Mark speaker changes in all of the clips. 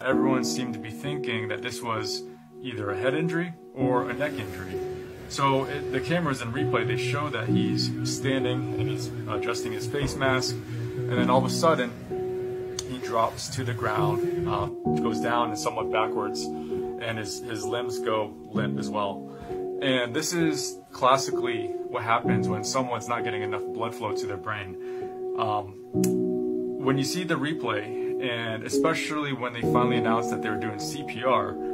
Speaker 1: Everyone seemed to be thinking that this was either a head injury or a neck injury. So the cameras in replay, they show that he's standing and he's adjusting his face mask, and then all of a sudden he drops to the ground, goes down and somewhat backwards, and his limbs go limp as well. And this is classically what happens when someone's not getting enough blood flow to their brain. When you see the replay, and especially when they finally announced that they were doing CPR,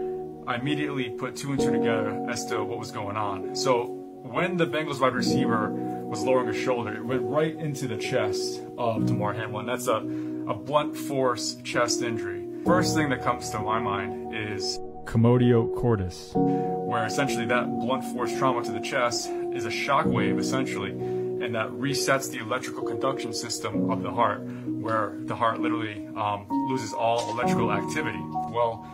Speaker 1: I immediately put two and two together as to what was going on. So when the Bengals wide receiver was lowering his shoulder, it went right into the chest of Damar Hamlin. That's a blunt force chest injury. First thing that comes to my mind is commotio cordis, where essentially that blunt force trauma to the chest is a shock wave essentially, and that resets the electrical conduction system of the heart, where the heart literally loses all electrical activity. Well,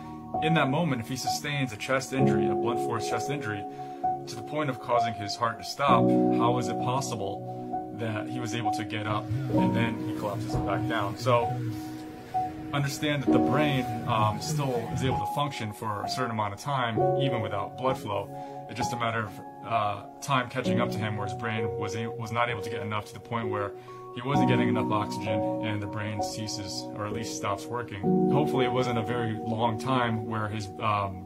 Speaker 1: in that moment, if he sustains a chest injury, a blunt force chest injury, to the point of causing his heart to stop, how is it possible that he was able to get up and then he collapses back down? So understand that the brain still is able to function for a certain amount of time, even without blood flow. It's just a matter of time catching up to him, where his brain was not able to get enough to the point where he wasn't getting enough oxygen and the brain ceases, or at least stops working. Hopefully it wasn't a very long time where his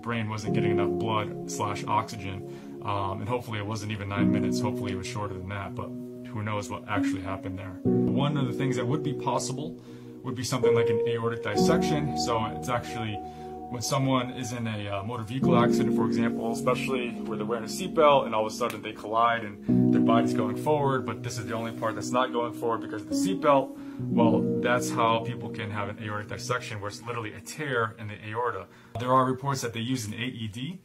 Speaker 1: brain wasn't getting enough blood/oxygen, and hopefully it wasn't even 9 minutes. Hopefully it was shorter than that, but who knows what actually happened there. One of the things that would be possible would be something like an aortic dissection. So it's actually when someone is in a motor vehicle accident, for example, especially where they're wearing a seatbelt and all of a sudden they collide and their body's going forward, but this is the only part that's not going forward because of the seatbelt. Well, that's how people can have an aortic dissection, where it's literally a tear in the aorta. There are reports that they use an AED.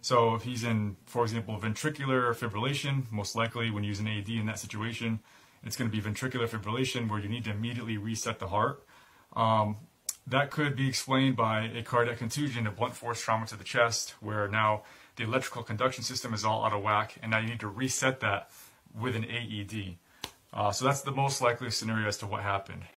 Speaker 1: So if he's in, for example, ventricular fibrillation, most likely when you use an AED in that situation, it's going to be ventricular fibrillation, where you need to immediately reset the heart. That could be explained by a cardiac contusion, a blunt force trauma to the chest, where now the electrical conduction system is all out of whack, and now you need to reset that with an AED. So that's the most likely scenario as to what happened.